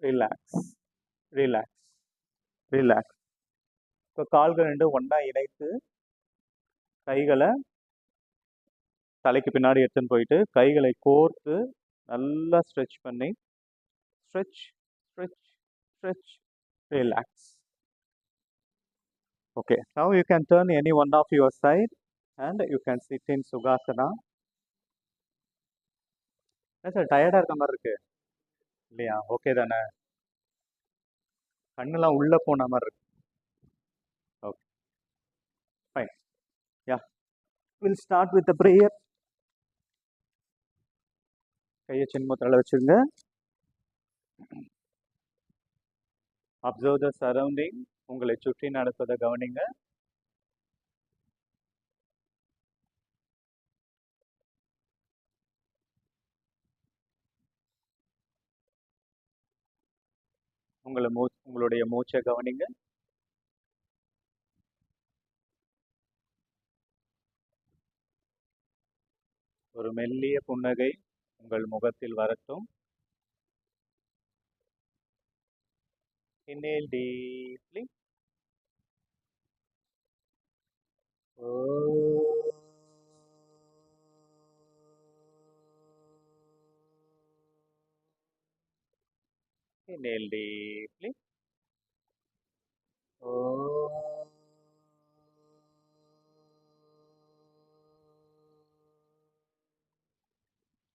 Relax, relax, relax. இப்போ கால்கள் ரெண்டும் ஒன்றா இணைத்து கைகளை தலைக்கு பின்னாடி எடுத்துன்னு போயிட்டு கைகளை கோர்த்து நல்லா ஸ்ட்ரெச் பண்ணி stretch stretch stretch relax. Okay, now you can turn any one of your side and you can sit in Sukhasana. என்ன சார் டயர்டாக இருக்க மாதிரி இருக்கு இல்லையா? ஓகே தானே? கண்ணெல்லாம் உள்ளே போன மாதிரி இருக்கு. Okay, fine. Yeah, will start with the prayer. கையை சின்முத்திரையில் வச்சுருங்க. Observe the surrounding. உங்களை சுற்றி நடப்பதை கவனிங்க. உங்களுடைய மூச்சை கவனிங்க. ஒரு மெல்லிய புன்னகை உங்கள் முகத்தில் வரட்டும். Inhale deeply. Inhale deeply.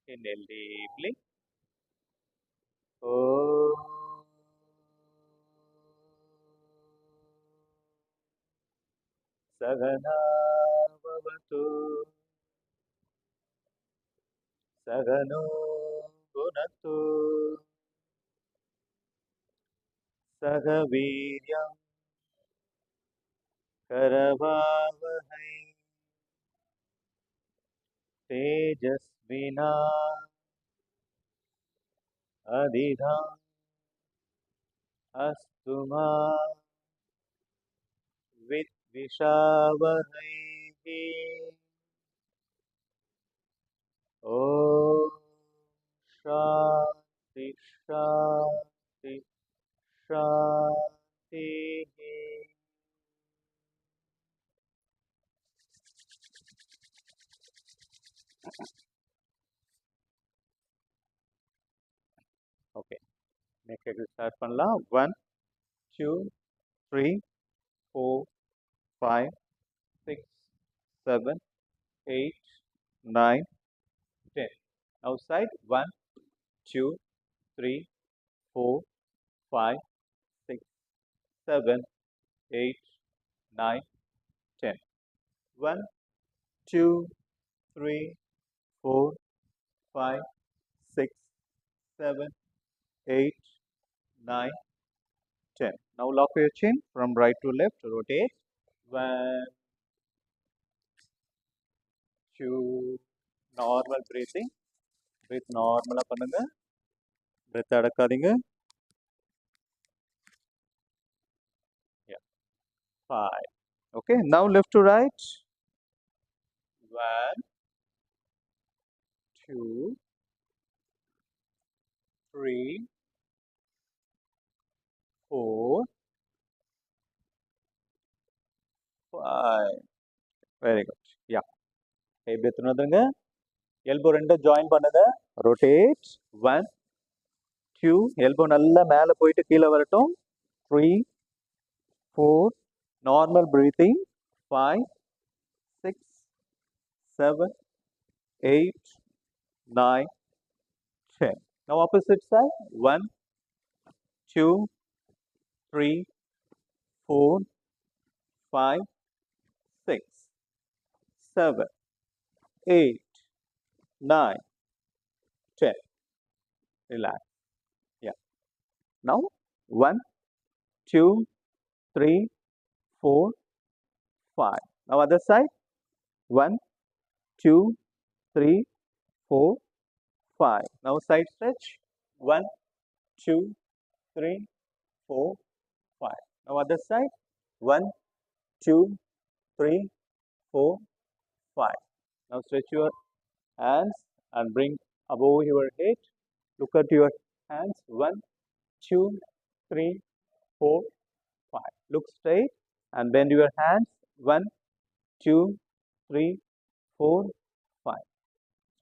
Inhale deeply. Sahana bhavatu. Sahano gunatu. Sahaviryam karavavahai. Tejasvina adhidham astuma vidvishavahai. Om Shanti Shanti Shanti. Okay, next exercise start பண்ணலாம். 1 2 3 4 5 6 7 8 9 10. Now side 1 2 3 4 5 6 7 8 9 10. 1 2 3 4 5 6 7 8 9 10. Now lock your chin from right to left. Rotate. 1 2. Normal breathing. Breathe normal பண்ணுங்க. Breath அடக்காதீங்க. 5. Okay, now left to right. 1 2 3 4 5. Very good. Yeah. Hey, breath நதுங்க. Elbow ரெண்டு join பண்ணுங்க. Rotate. 1 2. Elbow நல்லா மேலே போயிட்டு கீழே வரட்டும். 3 4. Normal breathing. 5 6 7 8 9 10. Now opposite side. 1 2 3 4 5 6 7 8 9 10. Relax. Yeah. Now 1 2 3 4 5. Now other side. 1 2 3 4 5. Now side stretch. 1 2 3 4 5. Now other side. 1 2 3 4 5. Now stretch your hands and bring above your head. Look at your hands. 1 2, 3, 4, 5. Look straight and bend your hands. 1, 2, 3, 4, 5.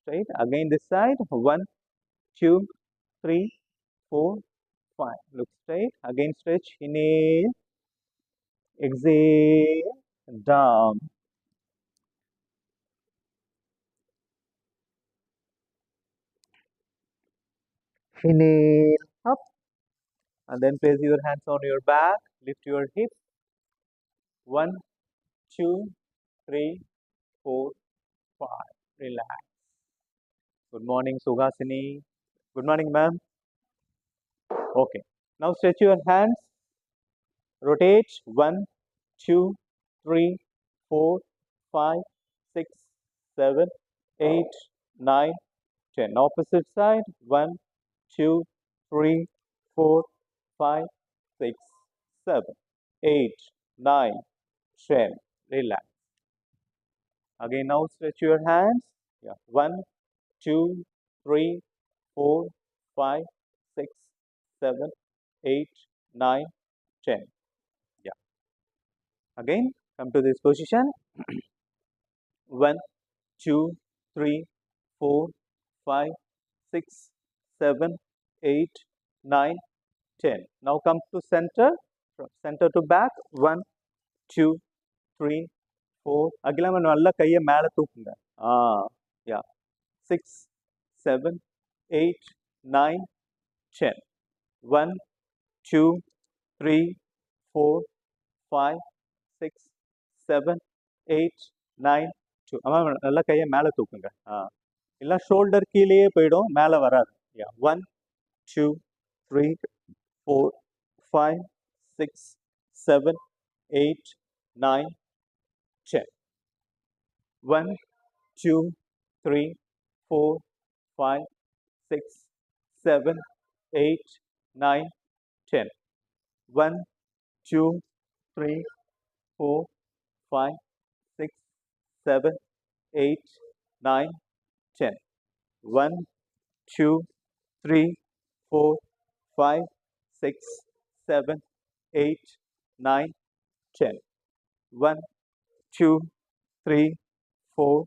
Straight. Again this side. 1, 2, 3, 4, 5. Look straight. Again stretch. Inhale. Exhale. Down. Inhale. Up. And then place your hands on your back. Lift your hips. 1, 2, 3, 4, 5. Relax. Good morning, Suhasini. Good morning, ma'am. Okay. Now stretch your hands. Rotate. 1, 2, 3, 4, 5, 6, 7, 8, 9, 10. Opposite side. 1, 2, 3, 4, 5, 6, 7, 8, 9, 10. Relax. Again, now stretch your hands. Yeah. 1, 2, 3, 4, 5, 6, 7, 8, 9, 10. Yeah. Again, come to this position. 1, 2, 3, 4, 5, 6, 7, 8, 9, 10. Now come to center. From center to back. 1, 2, 3, 4. அகிலாம நல்லா கையை மேலே தூக்குங்க. Yeah. 6, 7, 8, 9, 10. 1, 2, 3, 4, 5, 6, 7, 8, 9, 2. அம்மா நல்லா கையை மேலே தூக்குங்க. இல்லை ஷோல்டர் கீழேயே போயிடும், மேலே வராது. Yeah. 1, 2, 3, 4, 5, 6, 7, 8, 9, 10. 1, 2, 3, 4, 5, 6, 7, 8, 9, 10. 1, 2, 3, 4, 5, 6, 7, 8, 9, 10. 1, 2, 3, 4, 5, 6, 7, 8, 9, 10. 1, 2, 3, 4,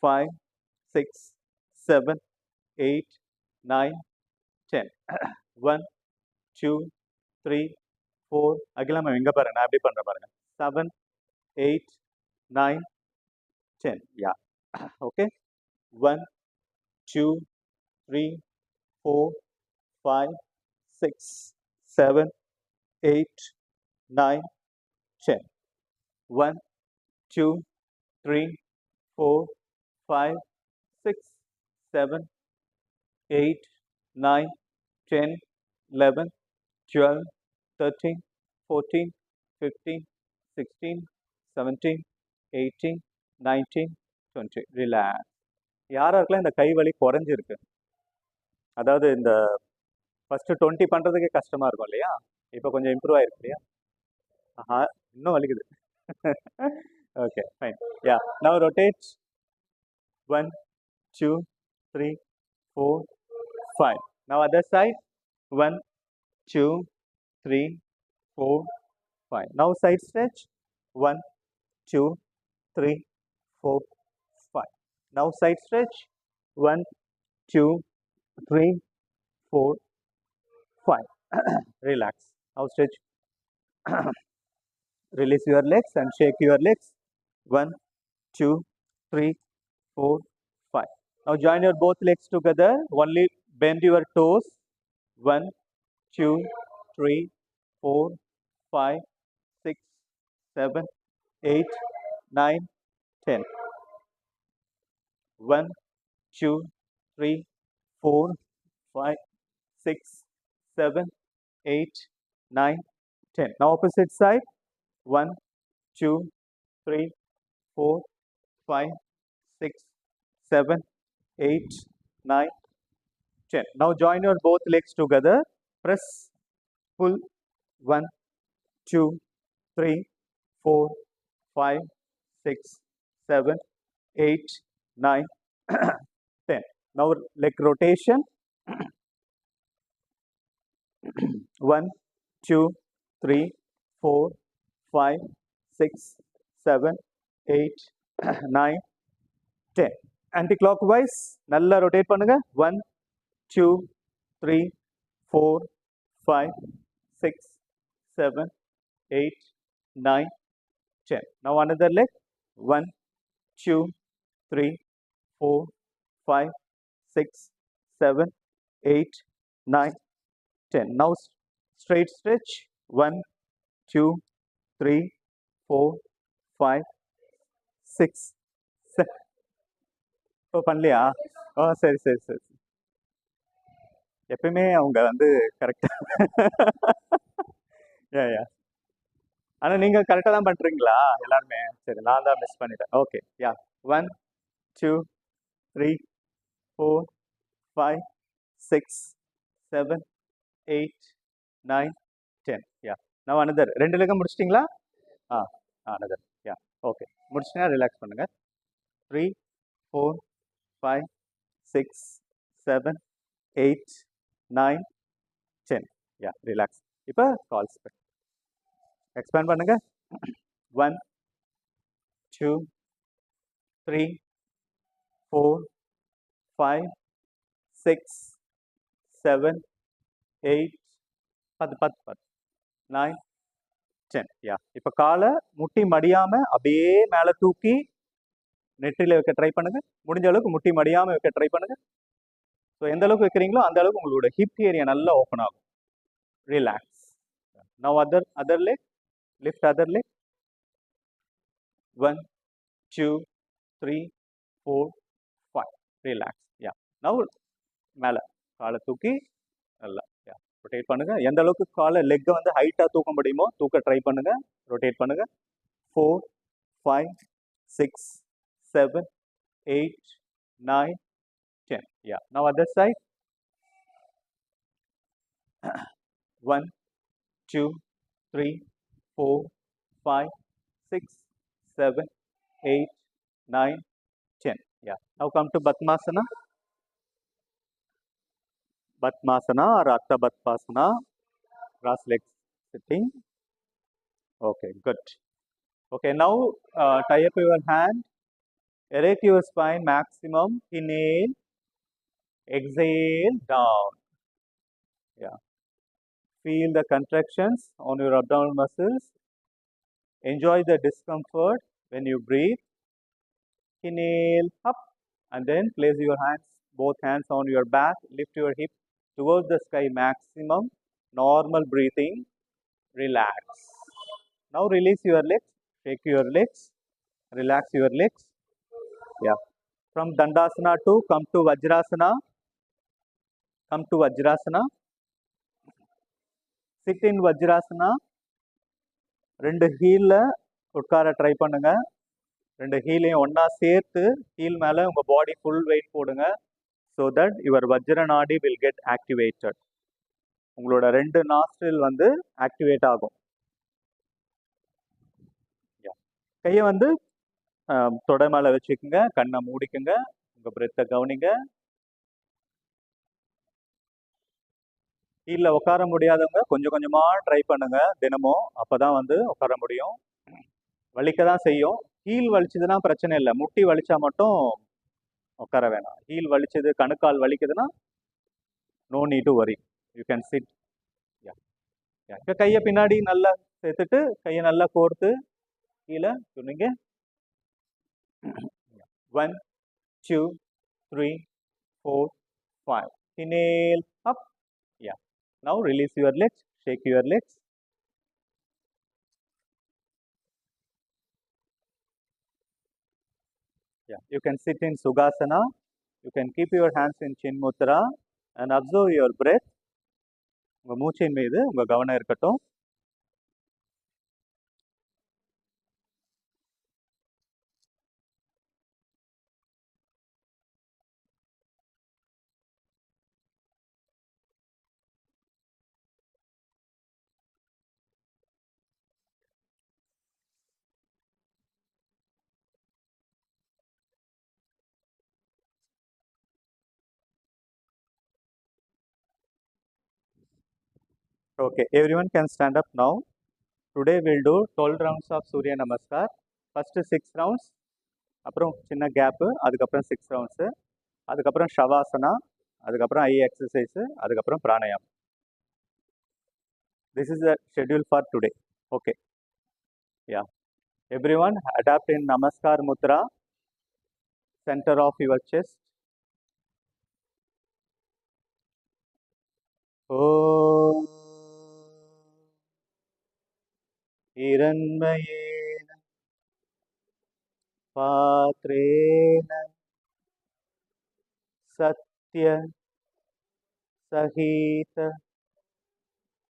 5, 6, 7, 8, 9, 10. 1, 2, 3, 4. அகிலா மேம் எங்கே பாருங்க, நான் எப்படி பண்ணுறேன் பாருங்க. 7, 8, 9, 10. Yeah. Okay. 1, 2, 3, 4, 5, 6, 7, 8, 9, 10. 1, 2, 3, 4, 5, 6, 7, 8, 9, 10, 11, 12, 13, 14, 15, 16, 17, 18, 19, 20. ரிலாக்ஸ். யாராருக்கெல்லாம் இந்த கை வலி குறைஞ்சிருக்கு? அதாவது இந்த ஃபஸ்ட்டு 20 பண்ணுறதுக்கே கஷ்டமாக இருக்கும் இல்லையா? இப்போ கொஞ்சம் இம்ப்ரூவ் ஆயிருக்கு இல்லையா? இன்னும் வலிக்குது. Okay, fine. Yeah, now rotate. 1, 2, 3, 4, 5. Now other side. 1, 2, 3, 4, 5. Now side stretch. 1, 2, 3, 4, 5. Now side stretch. 1, 2, 3, 4, 5. Relax. Now stretch. Release your legs and shake your legs. 1, 2, 3, 4, 5. Now join your both legs together. Only bend your toes. 1, 2, 3, 4, 5, 6, 7, 8, 9, 10. 1, 2, 3, 4, 5, 6, 7, 8, 9, 10. Now opposite side. 1, 2, 3, 4, 5, 6, 7, 8, 9, 10. Now join your both legs together. Press, pull. 1, 2, 3, 4, 5, 6, 7, 8, 9, 10. Now leg rotation. 1, 2, 3, 4, 5, 6, 7, 8, 9, 10. Anti-clockwise, நல்லா rotate பண்ணுங்க. 1, 2, 3, 4, 5, 6, 7, 8, 9, 10. Now another leg. 1, 2, 3, 4, 5, 6, 7, 8, 9, 10. Now straight stretch. 1, 2, 3, 4, 5, 6, 7. ஓ பண்ணலையா? ஓ சரி சரி சரி. எப்பயுமே அவங்க வந்து கரெக்டா யா யா. ஆனா நீங்க கரெக்டா தான் பண்றீங்களா எல்லாருமே? சரி நான் தான் மிஸ் பண்ணிட்டேன். Okay yeah. 1, 2, 3, 4, 5, 6, 7, 8, 9, 10. யா. நான் அனதர் 2 லெக்கம் முடிச்சிட்டிங்களா? ஆ அனதர் யா. ஓகே முடிச்சிட்டா ரிலாக்ஸ் பண்ணுங்க. 3, 4, 5, 6, 7, 8, 9, 10. யா ரிலாக்ஸ். இப்போ கால்ஸ் எக்ஸ்பேண்ட் பண்ணுங்க. 1, 2, 3, 4, 5, 6, 7, 8, 10, 9, 10. யா. இப்போ காலை முட்டி மடியாம அப்படியே மேலே தூக்கி நெற்றில வைக்க ட்ரை பண்ணுங்க. முடிஞ்ச அளவுக்கு முட்டி மடியாம வைக்க ட்ரை பண்ணுங்க. ஸோ எந்த அளவுக்கு வைக்கிறீங்களோ அந்த அளவுக்கு உங்களோட ஹிப் ஏரியா நல்லா ஓப்பன் ஆகும். Relax. Now other leg. Lift other leg. 1, 2, 3, 4, 5. Relax. Yeah. Now மேலே காலை தூக்கி நல்லா யா ரொட்டேட் பண்ணுங்க. எந்த அளவுக்கு காலை லெக்கை வந்து ஹைட்டாக தூக்க முடியுமோ தூக்க ட்ரை பண்ணுங்க. ரொட்டேட் பண்ணுங்க. 4, 5, 6, 7, 8, 9, 10. Yeah. Now other side. 1, 2, 3, 4, 5, 6, 7, 8, 9, 10. Yeah. Now come to Batmasana. Batmasana or Atta Batmasana. Cross legs sitting. Okay, good. Okay, now tie up your hand. Erect your spine maximum. Inhale. Exhale down. Yeah. Feel the contractions on your abdominal muscles. Enjoy the discomfort when you breathe. Inhale up and then place your hands, both hands on your back. Lift your hip towards the sky maximum. Normal breathing. Relax. Now release your legs. Shake your legs. Relax your legs. Yeah. From Dandasana to come to Vajrasana. Come to Vajrasana. Sit in Vajrasana. ரெண்டு ஹீல்ல உட்கார try பண்ணுங்க. ரெண்டு ஹீலையும் ஒன்றா சேர்த்து heel மேலே உங்கள் body full weight போடுங்க. So that your வஜ்ர நாடி வில் கெட் ஆக்டிவேட்டட். உங்களோட ரெண்டு நாஸ்ட்ரில் வந்து ஆக்டிவேட் ஆகும். கையை வந்து தொடை மேலே வச்சுக்கோங்க. கண்ணை மூடிக்குங்க. உங்கள் பிரெத்தை கவனிங்க. ஹீலில் உட்கார முடியாதவங்க கொஞ்சம் கொஞ்சமாக ட்ரை பண்ணுங்க தினமும். அப்போ தான் வந்து உட்கார முடியும். வலிக்க தான் செய்யும். ஹீல் வலிச்சதுன்னா பிரச்சனை இல்லை. முட்டி வலிச்சா மட்டும் உட்கார வேணாம். ஹீல் வலிச்சது கணுக்கால் வலிக்குதுன்னா no need to worry. You can sit. இப்போ கையை பின்னாடி நல்லா சேர்த்துட்டு கையை நல்லா கோர்த்து கீழே சொன்னீங்க. 1, 2, 3, 4, 5. Inhale up. Yeah. Now release your legs. Shake your legs. Yeah. You can sit in Sukhasana. You can keep your hands in Chin Mudra and observe your breath. உங்கள் மூச்சின் மீது உங்கள் கவனம் இருக்கட்டும். Okay, everyone can stand up now. Today we'll do 12 rounds of Surya Namaskar. First 6 rounds, அப்புறம் சின்ன gap, அதுக்கப்புறம் 6 rounds, அதுக்கப்புறம் ஷவாசனா, அதுக்கப்புறம் ஐ எக்ஸசைஸு, அதுக்கப்புறம் பிராணாயாம். This is the schedule for today. Okay. Yeah. Everyone adapt in Namaskar Mudra, center of your chest. Om Hiranmayena Patrena Satya Sahita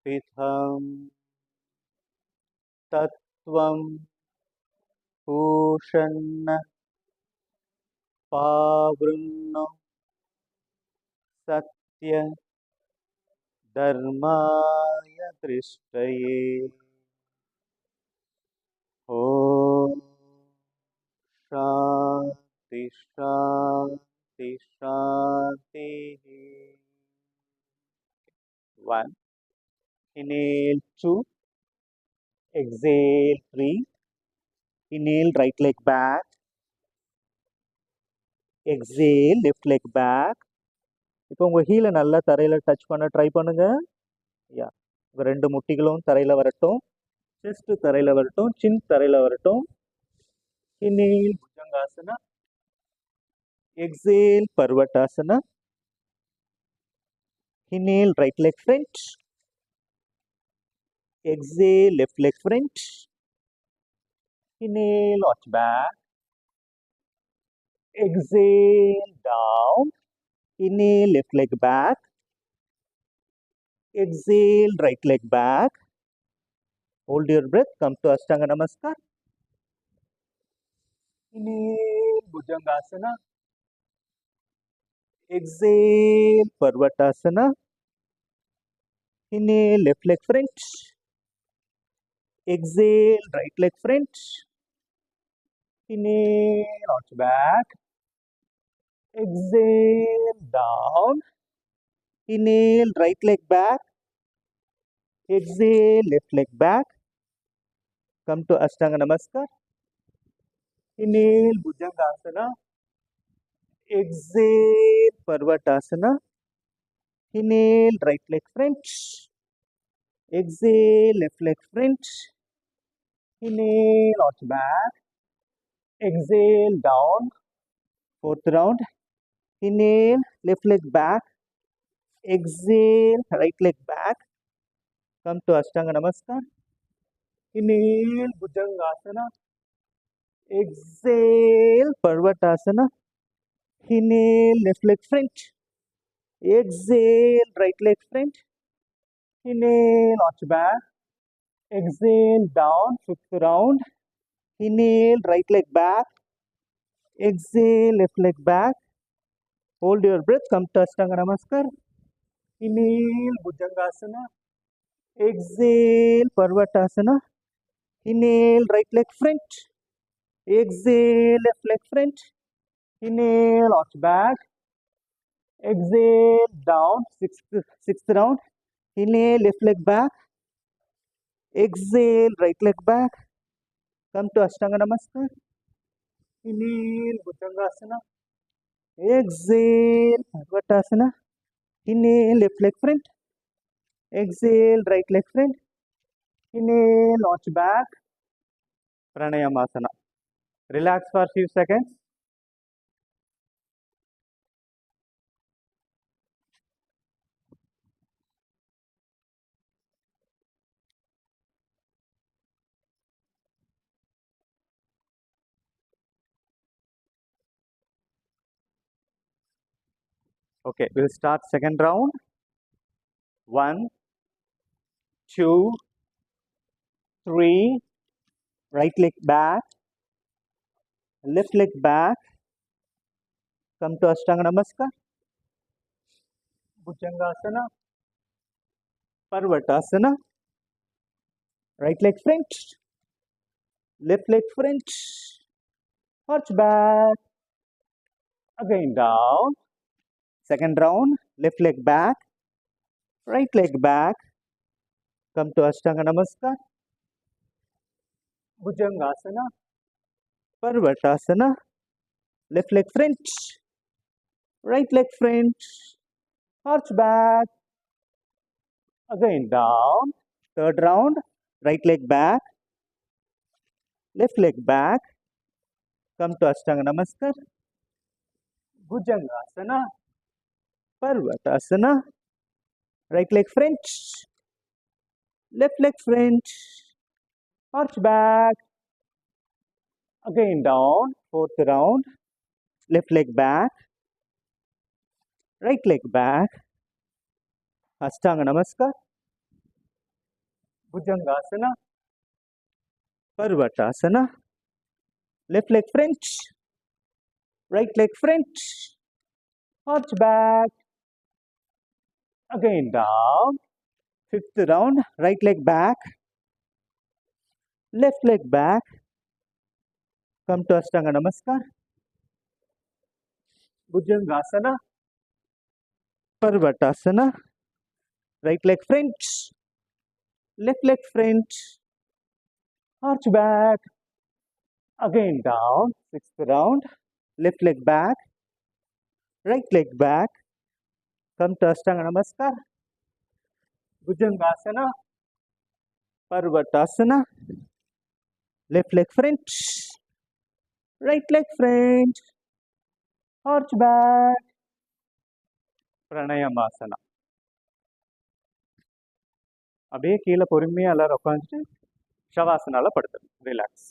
Pitham Tattvam Pushanna Pavrunno Satya Dharmaya Trishtaye. Om Shanti Shanti Shanti. 1. Inhale 2. Exhale 3. Inhale right leg back. Exhale left leg back. இப்போ உங்கள் ஹீலை நல்லா தரையில் touch பண்ண try பண்ணுங்க. யா, உங்கள் 2 முட்டிகளும் தரையில் வரட்டும், chest தரையில் வரட்டும், சின் தரையில் வரட்டும். Inhale Bhujangasana. Exhale Parvatasana. Inhale right leg front. Exhale left leg front. Inhale arch back. Exhale down. Inhale left leg back. Exhale right leg back. Hold your breath. Come to Ashtanga Namaskar. Inhale Bhujangasana. Exhale Parvatasana. Inhale left leg front. Exhale right leg front. Inhale arch back. Exhale down. Inhale right leg back. Exhale left leg back. Come to Ashtanga Namaskar. Inhale Bhujangasana. Exhale Parvatasana. Inhale right leg front. Exhale left leg front. Inhale arch back. Exhale down. 4th round. Inhale left leg back. Exhale right leg back. Come to Ashtanga Namaskar. Inhale Bhujangasana. Exhale Parvatasana. Inhale left leg front. Exhale right leg front. Inhale arch back. Exhale down. 5th round. Inhale right leg back. Exhale left leg back. Hold your breath. Come to Ashtanga Namaskar. Inhale Bhujangasana. Exhale Parvatasana. Inhale right leg front. Exhale left leg front. Inhale arch back. Exhale down. 6th round. Inhale left leg back. Exhale right leg back. Come to Ashtanga Namaskar. Inhale Bhujangasana. Exhale Parvatasana. Inhale left leg front. Exhale right leg front. Inhale arch back. Pranayamasana. Relax for a few seconds. Okay, we'll start second round. 1, 2, 3. Right leg back. Left leg back. Come to Ashtanga Namaskar. Bhujangasana. Parvatasana. Right leg front. Left leg front. Arch back. Again down. Second round. Left leg back. Right leg back. Come to Ashtanga Namaskar. Bhujangasana. Parvatasana. Left leg French. Right leg French. Arch back. Again down. Third round. Right leg back. Left leg back. Come to Ashtanga Namaskar. Bhujangasana. Parvatasana. Right leg French. Left leg French. Arch back. Again down. Fourth round. Left leg back. Right leg back. Ashtanga Namaskar. Bhujangasana. Parvatasana. Left leg French. Right leg French. Arch back. Again down. Fifth round. Right leg back. Left leg back. Come to Ashtanga Namaskar. Bhujangasana. Parvatasana. Right leg French. Left leg French. Arch back. Again down. Sixth round. Left leg back. Right leg back. Come to Ashtanga Namaskar. Bhujangasana. Parvatasana. Left leg French. Right leg French. Arch back. Pranayamasana. அப்படியே கீழே பொறுமையாக எல்லாரும் உட்காந்துட்டு ஷவாசனால படுத்துடும். Relax.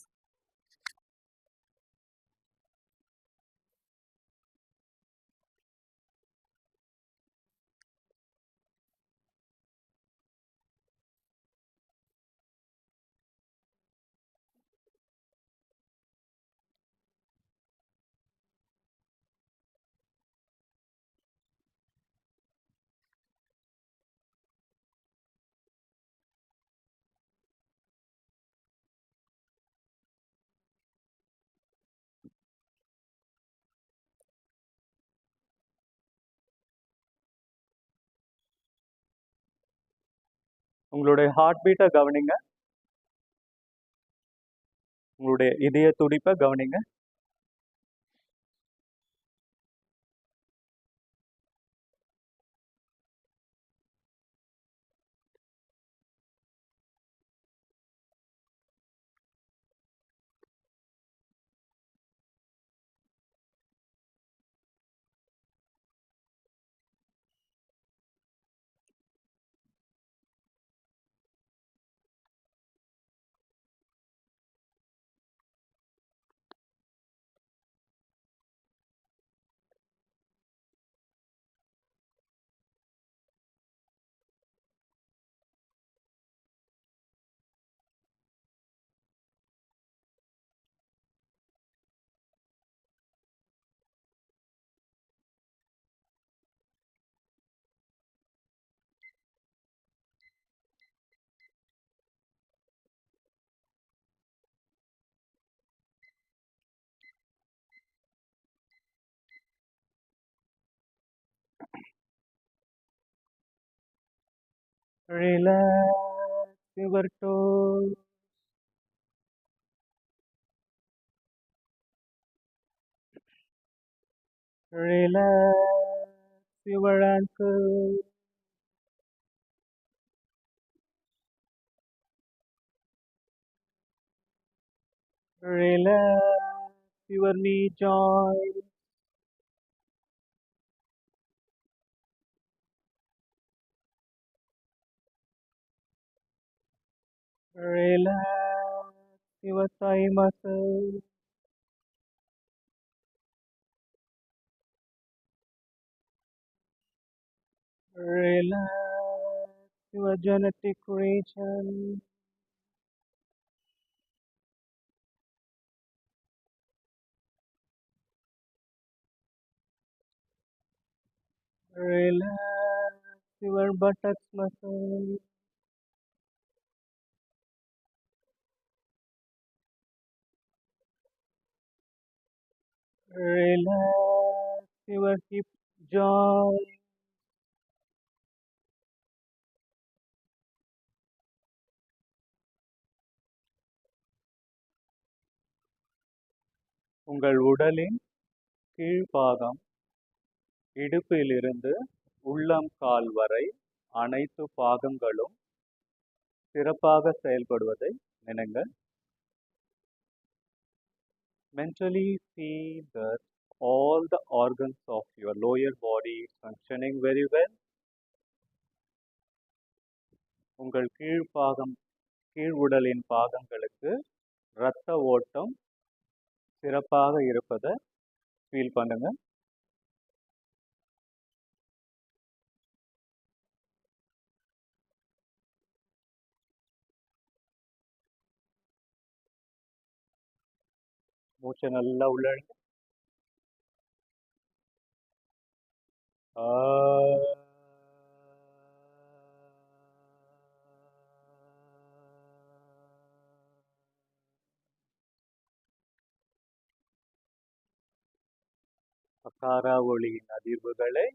உங்களுடைய heart பீட்டை கவனிங்க. உங்களுடைய இதய துடிப்பை கவனிங்க. Relax your toes. Relax your ankles. Relax your knee joint. Relax your thigh muscles. Relax your genetic region. Relax your buttocks muscles. Relax your hip joint. உங்கள் உடலின் கீழ்பாகம் இடுப்பிலிருந்து உள்ளங்கால் வரை அனைத்து பாகங்களும் சிறப்பாக செயல்படுவதை நினைங்கள். Mentally see that all the organs of your lower body is functioning very well. உங்கள் கீழ் உடலின் பாகங்களுக்கு இரத்த ஓட்டம் சிறப்பாக இருப்பதை ஃபீல் பண்ணுங்க. மூச்சை நல்லா உள்ள இழுங்க. அகாரா ஒளியின் அதிர்வுகளை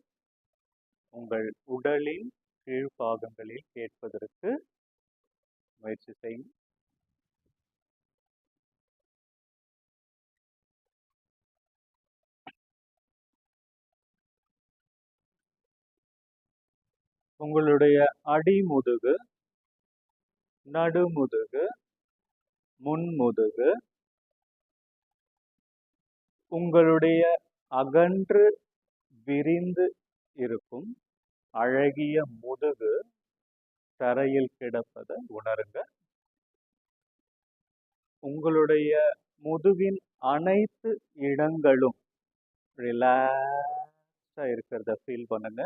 உங்கள் உடலின் கீழ்பாகங்களில் கேட்பதற்கு முயற்சி செய்யும். உங்களுடைய அடிமுதுகு, நடுமுதுகு, முன்முதுகு, உங்களுடைய அகன்று விரிந்து இருக்கும் அழகிய முதுகு தரையில் கிடப்பதை உணருங்க. உங்களுடைய முதுகின் அனைத்து இடங்களும் ரிலாக்ஸா இருக்கிறத ஃபீல் பண்ணுங்க.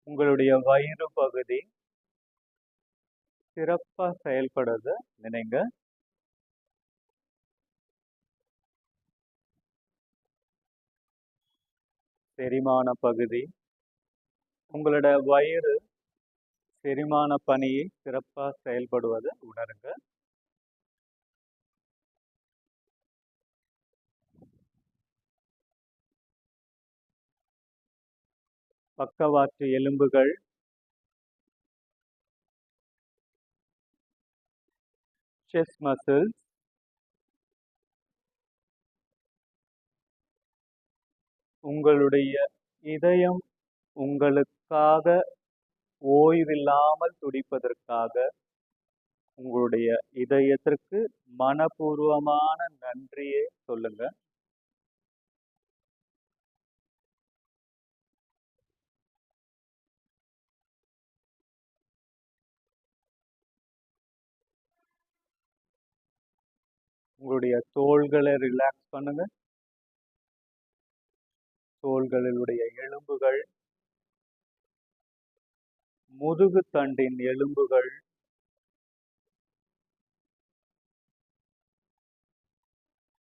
உங்களுடைய வயிறு பகுதி சிறப்பா செயல்படுறத நினைங்க. செரிமான பகுதி, உங்களோட வயிறு செரிமான பணியை சிறப்பா செயல்படுவதை உணருங்க. பக்கவாட்டு எலும்புகள், செஸ்ட் மசில்ஸ், உங்களுடைய இதயம் உங்களுக்காக ஓய்வில்லாமல் துடிப்பதற்காக உங்களுடைய இதயத்திற்கு மனப்பூர்வமான நன்றியை சொல்லுங்க. உங்களுடைய தோள்களை ரிலாக்ஸ் பண்ணுங்க. தோள்களுடைய எலும்புகள், முதுகு தண்டின் எலும்புகள்,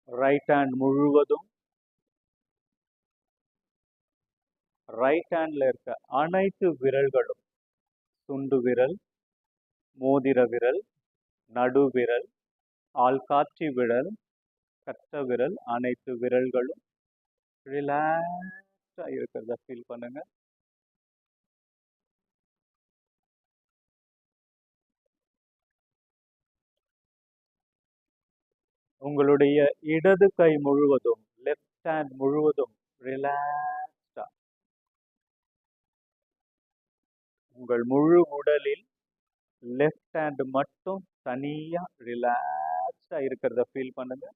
ரைட் ஹேண்ட் முழுவதும், ரைட் ஹேண்ட்ல இருக்க அனைத்து விரல்களும், சுண்டு விரல், மோதிர விரல், நடு விரல், ஆள்காட்டி விரல், கட்ட விரல், அனைத்து விரல்களும் ரிலாக்ஸா இருக்கிறத ஃபீல் பண்ணுங்க. உங்களுடைய இடது கை முழுவதும், லெஃப்ட் ஹேண்ட் முழுவதும் ரிலாக்ஸா, உங்கள் முழு உடலில் லெஃப்ட் ஹேண்ட் மட்டும் தனியா ரிலாக்ஸா இருக்கிறத ஃபீல் பண்ணுங்க.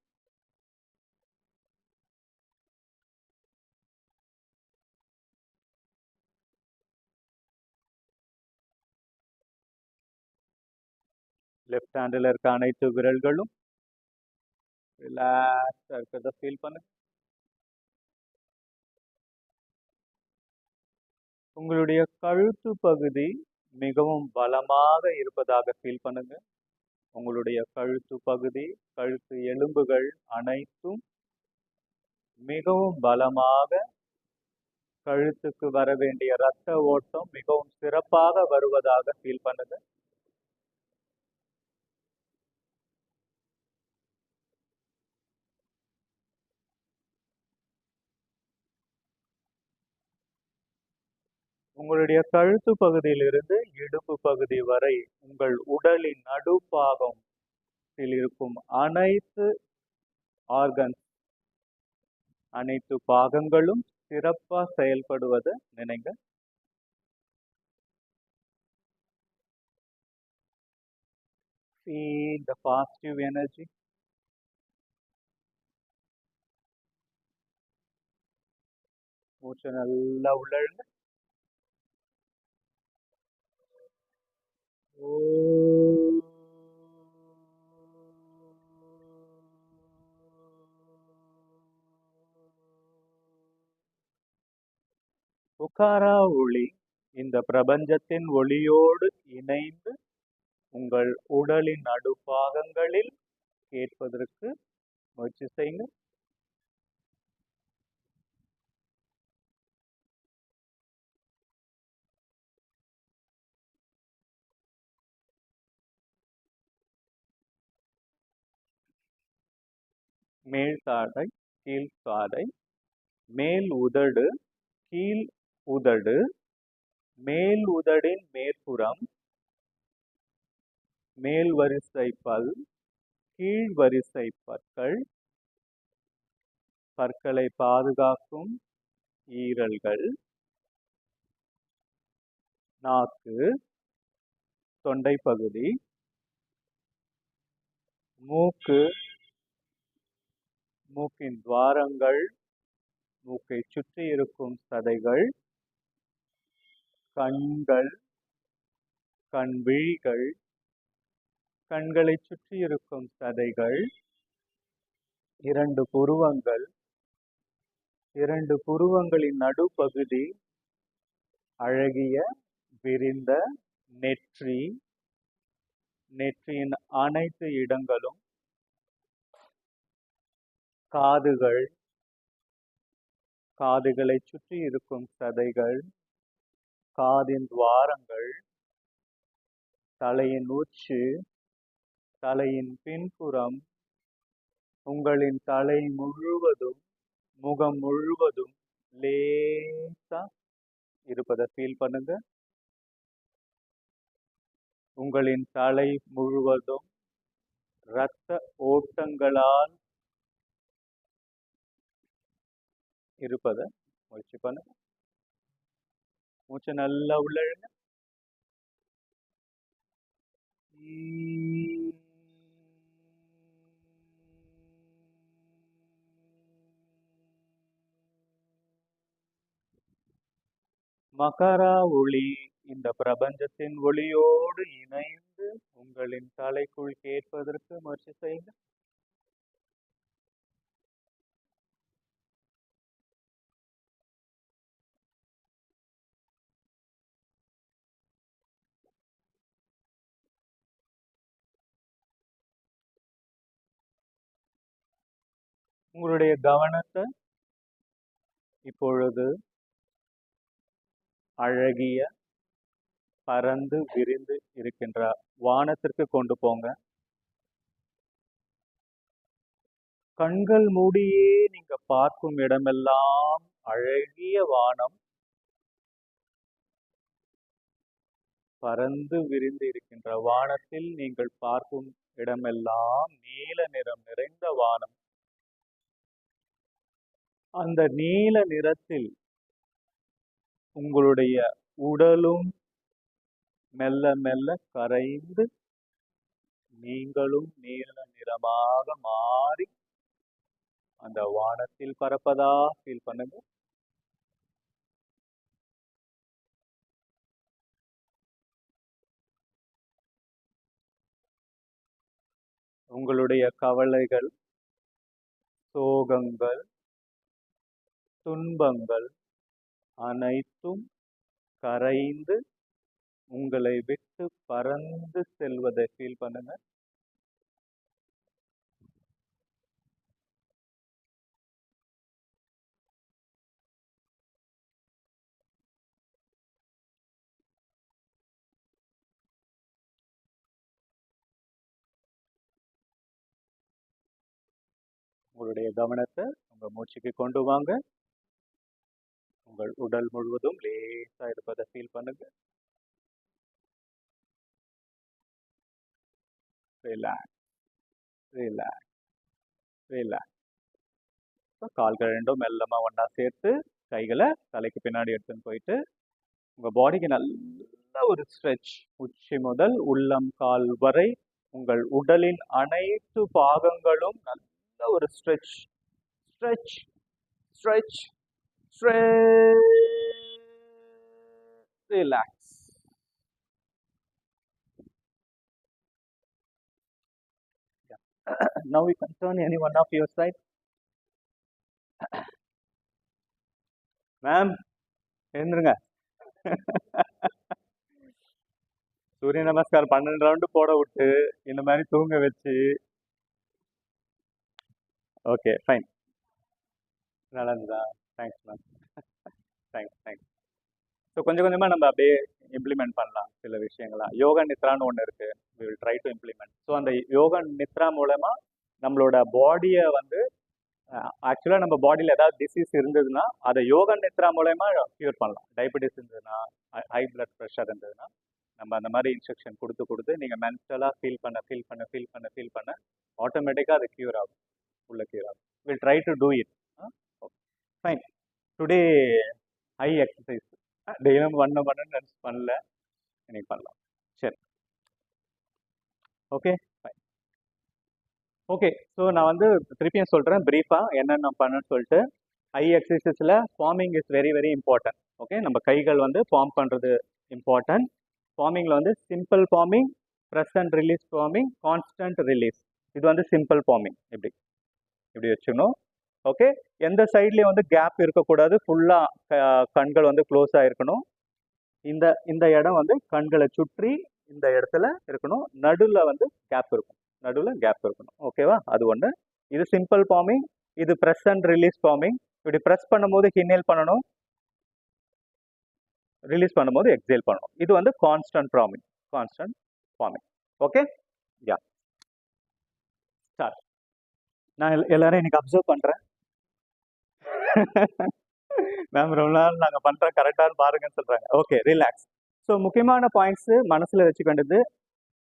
லெஃப்ட் ஹேண்டில் இருக்க அனைத்து விரல்களும் ரிலாக்ஸா இருக்கிறத ஃபீல் பண்ணுங்க. உங்களுடைய கழுத்து பகுதி மிகவும் பலமாக இருப்பதாக ஃபீல் பண்ணுங்க. உங்களுடைய கழுத்து பகுதி, கழுத்து எலும்புகள் அனைத்தும் மிகவும் பலமாக, கழுத்துக்கு வர வேண்டிய இரத்த ஓட்டம் மிகவும் சிறப்பாக வருவதாக ஃபீல் பண்ணுங்க. உங்களுடைய கழுத்து பகுதியிலிருந்து இடுப்பு பகுதி வரை உங்கள் உடலின் நடுப்பாகத்தில் இருக்கும் அனைத்து ஆர்கன்ஸ், அனைத்து பாகங்களும் சிறப்பா செயல்படுவதை நினைங்க. Feel the positive energy. மூச்சை நல்லா உள்ள இழுங்க. உக்காரா ஒளி இந்த பிரபஞ்சத்தின் ஒளியோடு இணைந்து உங்கள் உடலின் நடுப்பாகங்களில் கேட்பதற்கு முயற்சி செய்யுங்க. மேல் தாடை, கீழ் தாடை, மேல் உதடு, கீழ் உதடு, மேல் உதடின் மேற்புறம், மேல் வரிசை பல், கீழ் வரிசை பற்கள், பற்களை பாதுகாக்கும் ஈரல்கள், நாக்கு, தொண்டை பகுதி, மூக்கு, மூக்கின் துவாரங்கள், மூக்கை சுற்றி இருக்கும் சதைகள், கண்கள், கண் விழிகள், கண்களை சுற்றி இருக்கும் சதைகள், இரண்டு புருவங்கள், இரண்டு புருவங்களின் நடுப்பகுதி, அழகிய விரிந்த நெற்றி, நெற்றியின் அனைத்து இடங்களும், காதுகள், காதுகளை சுற்றி இருக்கும் சதைகள், காதின் துவாரங்கள், தலையின் உச்சி, தலையின் பின்புறம், உங்களின் தலை முழுவதும், முகம் முழுவதும் லேசா இருப்பதை ஃபீல் பண்ணுங்க. உங்களின் தலை முழுவதும் இரத்த ஓட்டங்களால் இருப்பதை முயற்சி பண்ணுங்க. மூச்சை நல்லா உள்ள இழுங்க. மகரா ஒளி இந்த பிரபஞ்சத்தின் ஒளியோடு இணைந்து உங்களின் தலைக்குள் கேட்பதற்கு முயற்சி செய்யுங்க. உங்களுடைய கவனத்தை இப்பொழுது அழகிய பறந்து விரிந்து இருக்கின்ற வானத்திற்கு கொண்டு போங்க. கண்கள் மூடியே நீங்க பார்க்கும் இடமெல்லாம் அழகிய வானம், பறந்து விரிந்து இருக்கின்ற வானத்தில் நீங்கள் பார்க்கும் இடமெல்லாம் நீல நிறம் நிறைந்த வானம். அந்த நீல நிறத்தில் உங்களுடைய உடலும் மெல்ல மெல்ல கரைந்து நீங்களும் நீல நிறமாக மாறி அந்த வானத்தில் பறப்பதா ஃபீல் பண்ணுங்க. உங்களுடைய கவலைகள், சோகங்கள், துன்பங்கள் அனைத்தும் கரைந்து உங்களை விட்டு பறந்து செல்வதை ஃபீல் பண்ணுங்க. உங்களுடைய கவனத்தை உங்க மூச்சுக்கு கொண்டு வாங்க. உங்கள் உடல் முழுவதும் லேசா இருப்பதை ஃபீல் பண்ணுங்க. Relax, relax, relax. கால்கள் ரெண்டும் மெல்லமா ஒண்ணா சேர்த்து கைகளை தலைக்கு பின்னாடி எடுத்துன்னு போயிட்டு உங்க பாடிக்கு நல்ல ஒரு ஸ்ட்ரெச், உச்சி முதல் உள்ளம் கால் வரை உங்கள் உடலின் அனைத்து பாகங்களும் நல்ல ஒரு stretch, stretch, stretch, stretch, relax. Now we can turn any one of your side. Ma'am எழுந்துருங்க. சூரிய நமஸ்கார் 12 ரவுண்டு போட விட்டு இந்த மாதிரி தூங்க வச்சு. ஓகே ஃபைன், நல்லா இருந்ததா? Thanks ma'am, thanks thanks. So கொஞ்சம் கொஞ்சமாக நம்ம அப்படியே இம்ப்ளிமெண்ட் பண்ணலாம் சில விஷயங்கள்லாம். யோகா நித்ரான்னு ஒன்று இருக்குது, we will try to implement. So அந்த யோகா நித்ரா மூலமா நம்மளோட பாடியை வந்து ஆக்சுவலாக நம்ம பாடியில் ஏதாவது டிசீஸ் இருந்ததுன்னா அதை யோகா நித்ரா மூலயமா க்யூர் பண்ணலாம். டயபெட்டிஸ் இருந்ததுன்னா, ஹை பிளட் ப்ரெஷர் இருந்ததுன்னா நம்ம அந்த மாதிரி இன்ஸ்ட்ரக்ஷன் கொடுத்து கொடுத்து நீங்கள் மென்டலாக ஃபீல் பண்ண ஆட்டோமேட்டிக்காக அது க்யூர் ஆகும், உள்ள க்யூர் ஆகும். Will try to do it. Okay fine. Today high exercise டெய்லியும் பண்ணணும்னு நினச்சி பண்ணல, இன்னைக்கு பண்ணலாம். சரி, ஓகே ஃபைன். ஓகே, ஸோ நான் வந்து திருப்பியும் சொல்கிறேன் ப்ரீஃபாக என்னென்ன பண்ணணும்னு சொல்லிட்டு. ஹை எக்ஸசைஸில் forming is very very important. Okay, நம்ம கைகள் வந்து ஃபார்ம் பண்ணுறது இம்பார்ட்டன்ட். ஃபார்மிங்கில் வந்து simple forming, press and release forming, constant release. இது வந்து சிம்பிள் ஃபார்மிங். இப்படி வச்சுக்கணும். ஓகே, எந்த சைட்லேயும் வந்து கேப் இருக்கக்கூடாது, ஃபுல்லாக கண்கள் வந்து க்ளோஸ் ஆகிருக்கணும். இந்த இடம் வந்து கண்களை சுற்றி இந்த இடத்துல இருக்கணும். நடுவில் வந்து கேப் இருக்கணும், நடுவில் கேப் இருக்கணும். ஓகேவா? அது ஒன்று. இது சிம்பிள் ஃபார்மிங். இது ப்ரெஸ் அண்ட் ரிலீஸ் ஃபார்மிங். இப்படி ப்ரெஸ் பண்ணும்போது இன்ஹேல் பண்ணணும், ரிலீஸ் பண்ணும்போது எக்ஸேல் பண்ணணும். இது வந்து constant forming, constant forming. Okay, yeah start. நான் எல்லாரும் இன்னைக்கு அப்சர்வ் பண்ணுறேன். மேம் ரொம்ப நாள் நாங்கள் பண்ணுற கரெக்டானு பாருங்கன்னு சொல்கிறாங்க. Okay, relax. ஸோ முக்கியமான பாயிண்ட்ஸு மனசில் வச்சுக்கிட்டது,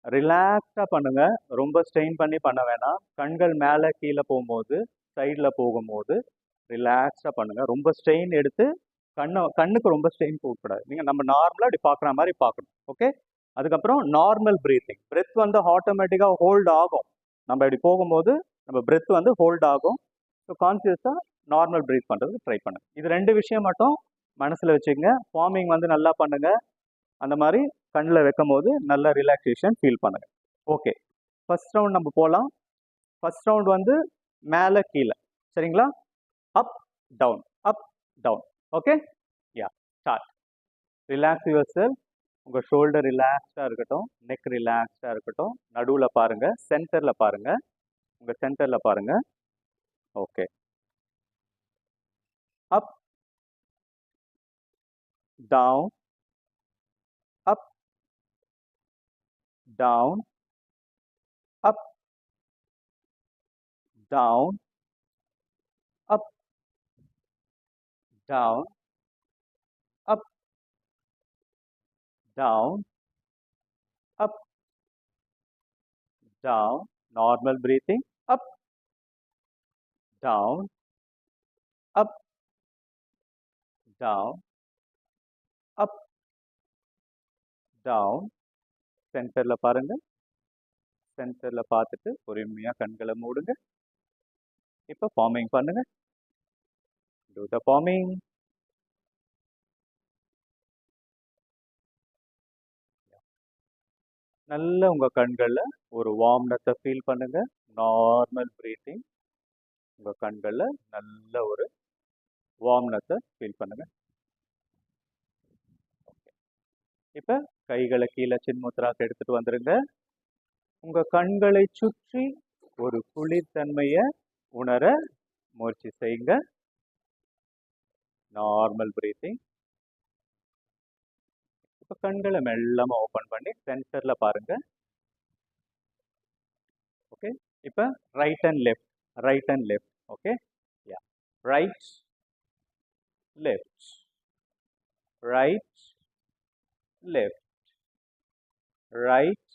ரிலாக்ஸாக பண்ணுங்க, ரொம்ப ஸ்ட்ரெயின் பண்ணி பண்ண வேணாம். கண்கள் மேலே கீழே போகும்போது, சைடில் போகும்போது ரிலாக்ஸாக பண்ணுங்க. ரொம்ப ஸ்ட்ரெயின் எடுத்து கண்ணுக்கு ரொம்ப ஸ்ட்ரெயின் போகக்கூடாது. நீங்கள் நம்ம நார்மலாக இப்படி பார்க்குற மாதிரி பார்க்கணும். ஓகே, அதுக்கப்புறம் நார்மல் ப்ரீத்திங். பிரெத் வந்து ஆட்டோமேட்டிக்காக ஹோல்ட் ஆகும். நம்ம இப்படி போகும்போது நம்ம பிரெத் வந்து ஹோல்ட் ஆகும். ஸோ கான்சியஸாக நார்மல் ப்ரீத் பண்ணுறதுக்கு ட்ரை பண்ணுங்க. இது 2 விஷயம் மட்டும் மனசில் வச்சுக்கோங்க. ஃபார்மிங் வந்து நல்லா பண்ணுங்க, அந்த மாதிரி கண்ணில் வைக்கும் போது நல்ல ரிலாக்ஸேஷன் ஃபீல் பண்ணுங்க. ஓகே, ஃபர்ஸ்ட் ரவுண்ட் நம்ம போகலாம். ஃபர்ஸ்ட் ரவுண்ட் வந்து மேலே கீழே, சரிங்களா? Up down, up down. Okay, yeah start. Relax yourself. உங்கள் ஷோல்டர் ரிலாக்ஸ்டாக இருக்கட்டும், நெக் ரிலாக்ஸ்டாக இருக்கட்டும். நடுவில் பாருங்கள், சென்டரில் பாருங்கள், உங்கள் சென்டரில் பாருங்கள். Okay, up, down, up, down, up, down, up, down, up, down, up, down. Normal breathing. Up, down, up, down, up, down. சென்டர்ல பாருங்க, சென்டர்ல பார்த்துட்டு பொறுமையா கண்களை மூடுங்க. இப்போ ஃபார்மிங் பண்ணுங்க. Do the forming. நல்ல உங்க கண்கள்ல ஒரு வார்ம்னஸை ஃபீல் பண்ணுங்க. Normal breathing. உங்க கண்கள்ல நல்ல ஒரு வார்ம்னஸை ஃபீல் பண்ணுங்க. இப்ப கைகளை கீழே சின்முத்ராக்கு எடுத்துட்டு வந்துருங்க. உங்க கண்களை சுற்றி ஒரு குளிர்தன்மையை உணர முயற்சி செய்யுங்க. Normal breathing. இப்ப கண்களை மெல்லமா ஓபன் பண்ணி சென்டர்ல பாருங்க. ஓகே, இப்ப right and left, right and left. Okay, yeah right left, right, left, right,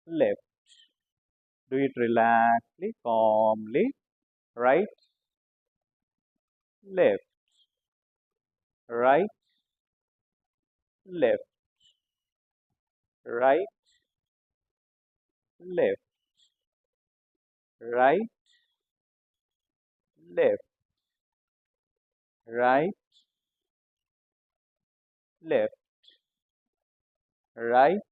left. Do it relaxedly, calmly. Right, left, right, left, right, left, right, left, right, left, right,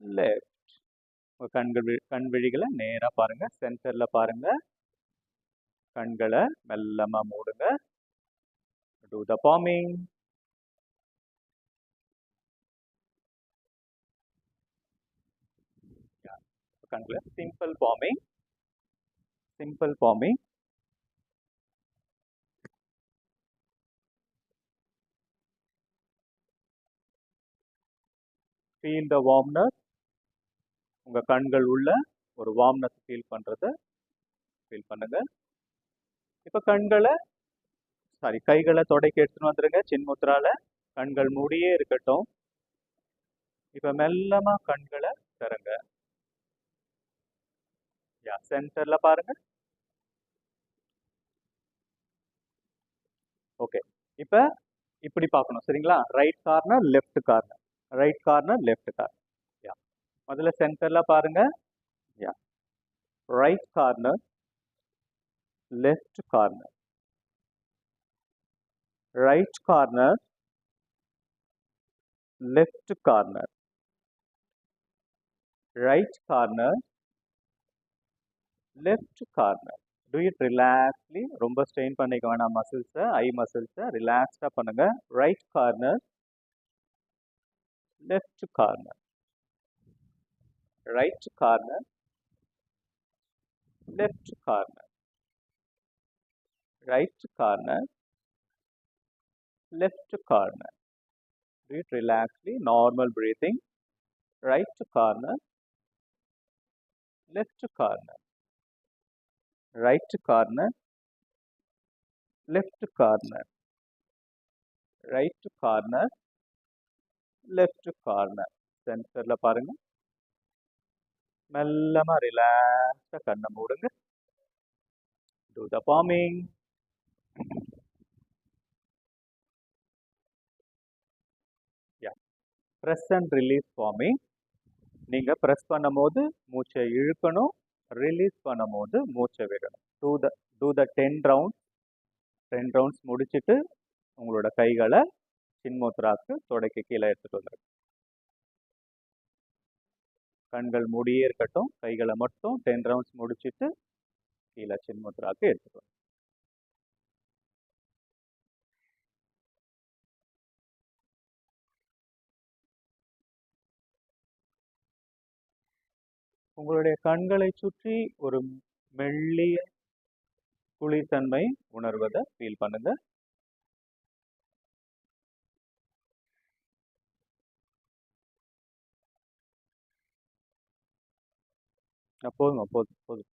left. கண் விழிகளை நேரா பாருங்க, சென்டர்ல பாருங்க. கண்களை மெல்லமா மூடுங்க. Do the palming. கண்களை simple palming. Simple palming. Feel the warmness. உங்க கண்கள் உள்ள ஒரு வார்ம்னஸ் ஃபீல் பண்றத ஃபீல் பண்ணுங்க. இப்ப கைகளை தொடைக்கு எடுத்துன்னு வந்துருங்க. சின்முத்ரால கண்கள் மூடியே இருக்கட்டும். இப்ப மெல்லமா கண்களை திறங்க. சென்டர்ல பாருங்க. ஓகே, இப்ப இப்படி பார்க்கணும், சரிங்களா? Right corner, left corner, right corner, left corner. முதல்ல சென்டர்ல பாருங்க. Right corner, left corner, right corner, left corner, right corner, left corner. Do it relaxedly. ரொம்ப ஸ்ட்ரெயின் பண்ணிக்க வேணாம் மசில்ஸை, ஐ மசில்ஸை. ரிலாக்ஸ்டா பண்ணுங்க. Right corner, left corner, right corner, left corner, right corner, left corner. Do it relaxedly, normal breathing. Right corner, left corner, right corner, left corner, right corner, left corner. சென்டர்ல பாருங்க. மெல்லமா ரிலாக்ஸா கண்ணை மூடுங்க. Do the palming. Press and release palming. நீங்க press பண்ணும்போது மூச்சை இழுக்கணும், release பண்ணும்போது மூச்சை விடணும். Do the 10 rounds. 10 rounds முடிச்சிட்டு உங்களோட கைகளை சின்முத்ராக்கு தொடைக்கு கீழே எடுத்துட்டு வந்துருங்க. கண்கள் மூடியே இருக்கட்டும். கைகளை மட்டும் 10 rounds முடிச்சிட்டு கீழே சின்முத்ராக்கு எடுத்துட்டு வந்துருங்க. உங்களுடைய கண்களை சுற்றி ஒரு மெல்லிய குளிர்தன்மை உணர்வதை ஃபீல் பண்ணுங்க. போதும் போதும் போதும்.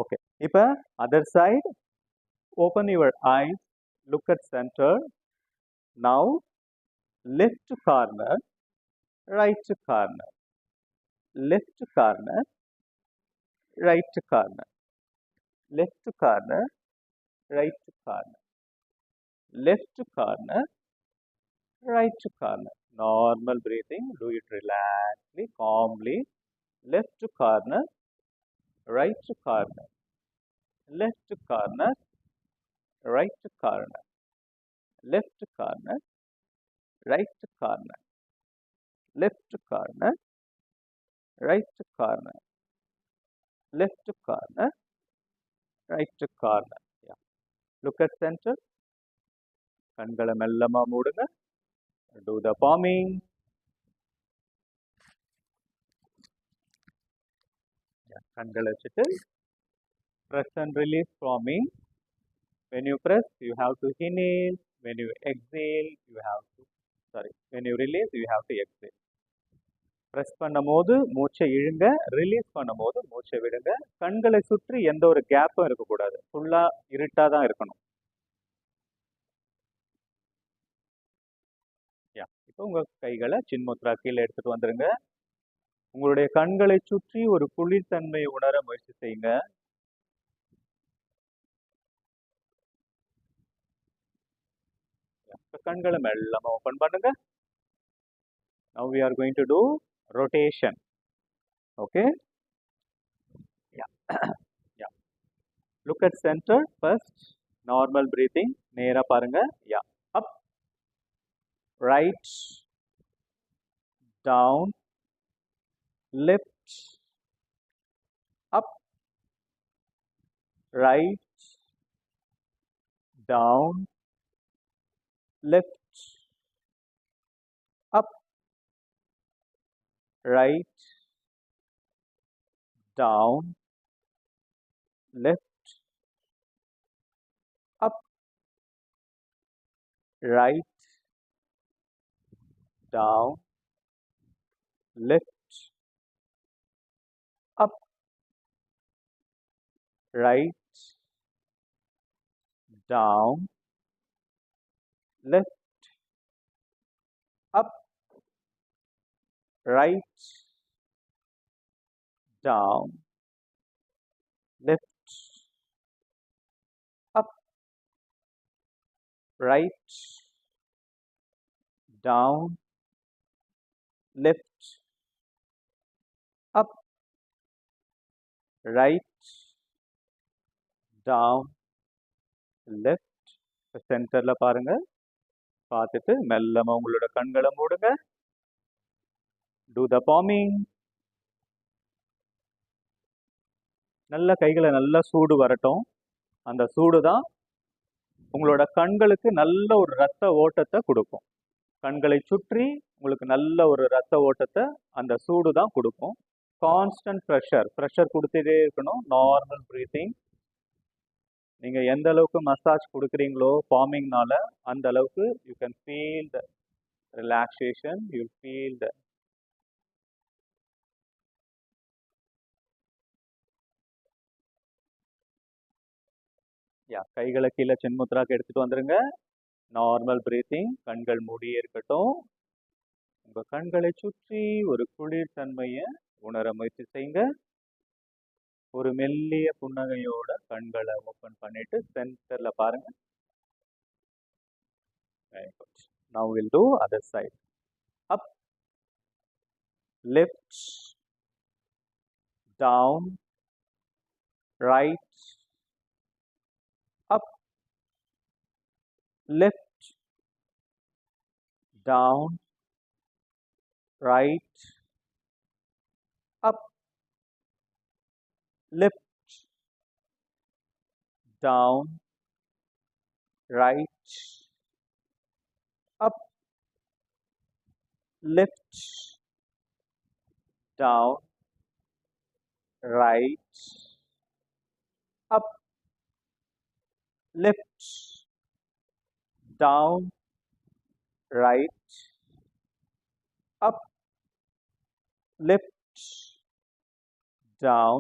ஓகே, இப்ப other side. Open your eyes, look at center. Now left corner, right corner, left corner, right corner, left corner, right corner, left corner, right corner. Normal breathing. Do it relaxedly, calmly. Left corner, right corner, left corner, right corner, left corner, right corner, left corner, right corner, left corner, right corner. Look at center. கண்களை மெல்லமா மூடுங்க. Do the palming. கண்களை வச்சுட்டு press and release palming. When you press, you have to inhale. When you exhale, when you release, you have to exhale. Press பண்ணும்போது மூச்சை இழுங்க, release பண்ணும்போது மூச்சை விடுங்க. கண்களை சுற்றி எந்த ஒரு கேப்பும் இருக்கக்கூடாது. ஃபுல்லா இருட்டா தான் இருக்கணும். யா இப்போ உங்க கைகளை சின்முத்ரா கீழே எடுத்துட்டு வந்துருங்க. உங்களுடைய கண்களை சுற்றி ஒரு குளிர்தன்மையை உணர முயற்சி செய்யுங்க. கண்களை மெல்லமா ஓபன் பண்ணுங்க. Now we are going to do rotation. Okay? Yeah. Yeah. Look at center first. Normal breathing. நேரா பாருங்க. Yeah. Up. Right. Down. Left. Up. Right. Down. Left. Up. Right. Down. Left. Up. Right. Down. Left. Up. Right. Down. Left. Up. Right. Down. Left. Up. Right. Down. Left. Up. Right. Down. Left. சென்டர்ல பாருங்க. பார்த்துட்டு மெல்லமா உங்களோட கண்களை மூடுங்க. Do the palming. நல்ல கைகளை நல்லா சூடு வரட்டும். அந்த சூடு தான் உங்களோட கண்களுக்கு நல்ல ஒரு ரத்த ஓட்டத்தை கொடுக்கும். கண்களை சுற்றி உங்களுக்கு நல்ல ஒரு ரத்த ஓட்டத்தை அந்த சூடு தான் கொடுக்கும். கான்ஸ்டன்ட் ப்ரெஷர் கொடுத்துட்டே இருக்கணும். Normal breathing. நீங்க எந்த அளவுக்கு மசாஜ் கொடுக்குறீங்களோ பாமிங்னால அந்த அளவுக்கு you can feel the relaxation, you feel the கைகளை கீழே சின்முத்ராக்கு எடுத்துட்டு வந்துருங்க. Normal breathing. கண்கள் மூடியே இருக்கட்டும். உங்க கண்களை சுற்றி ஒரு குளிர் தன்மையை உணர முயற்சி செய்யுங்க. ஒரு மெல்லிய புன்னகையோட கண்களை ஓபன் பண்ணிட்டு சென்டர்ல பாருங்க. Now we'll do other side. Up, left, down, right, up, left, down, right, up, left, down, right, up, left, down, right, up, left, down, right, up, left, down,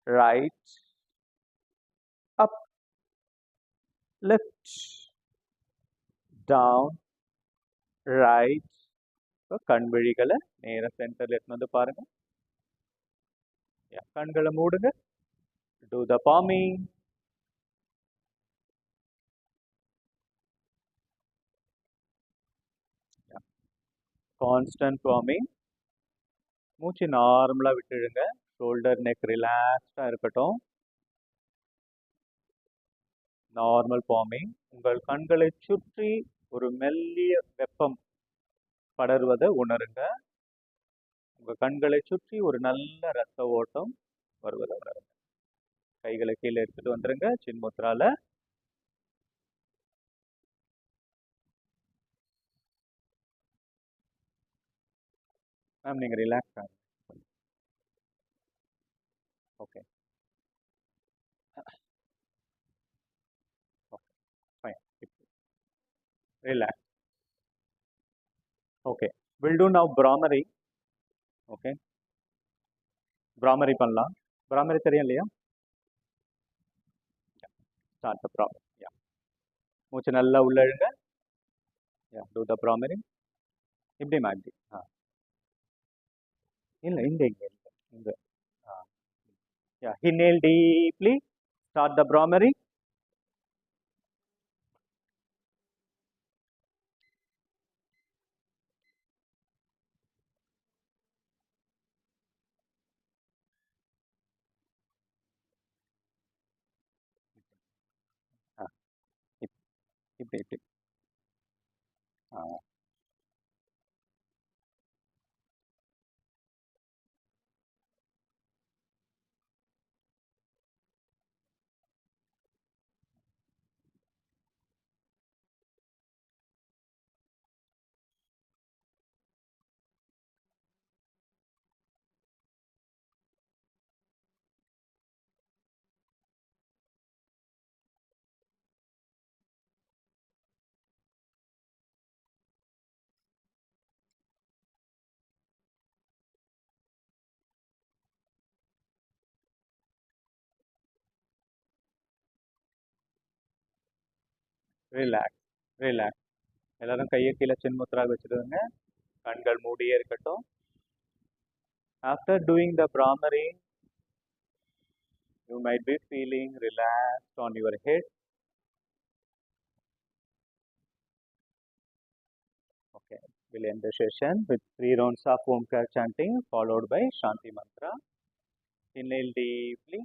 right, up, left, down, right. கண் விழிகளை நேர சென்டர்ல எடுத்து வந்து பாருங்க. கண்களை மூடுங்க. Do the palming. Constant palming. மூச்சு நார்மலா விட்டுடுங்க. ஷோல்டர் நெக் ரிலாக்ஸ்டா இருக்கட்டும். Normal palming. உங்கள் கண்களை சுற்றி ஒரு மெல்லிய வெப்பம் படர்வதை உணருங்க. உங்க கண்களை சுற்றி ஒரு நல்ல ரத்த ஓட்டம் வருவதை உணருங்க. கைகளை கீழே எடுத்துட்டு வந்துருங்க. சின்முத்ரால மேம் நீங்க ரிலாக்ஸ் ஆகுங்க. Okay, fine. Relax. Okay, will do now bhramari. Okay, bhramari பண்ணலாம். பிராமரி தெரியும் இல்லையா? Start the bhramari. மூச்சு நல்லா உள்ள இழுங்க. Yeah, do the bromary. இப்படி மாட்டி இல்லை இந்த yeah, inhale deeply, start the bromary. இப்படி ரிலாக்ஸ் ரிலாக்ஸ். எல்லாரும் கையை கீழே சின்முத்ராக வச்சுடுங்க. கண்கள் மூடியே இருக்கட்டும். After doing the brahmari, you might be feeling relaxed on your head. Okay, we'll end the session with 3 rounds of Omkar chanting followed by Shanti mantra. Inhale deeply.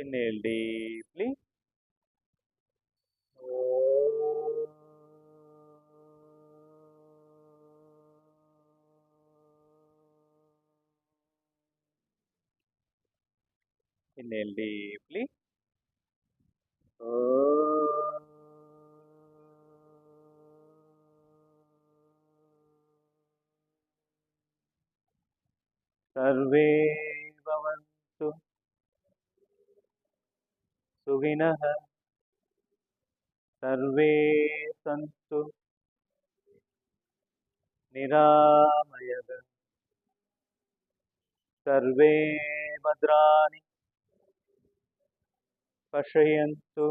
Inhale deeply. Inhale deeply. सर्वे भवन्तु सुखिनः, सर्वे सन्तु निरामयः, सर्वे भद्राणि पश्यन्तु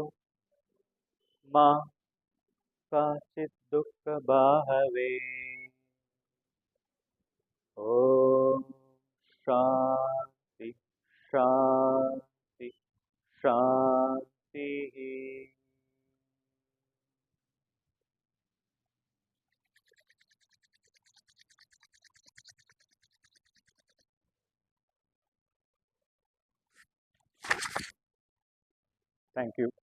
मा काचित् दुःखभाग्भवेत्. ॐ शान्ति शान्ति शान्तिः. Thank you.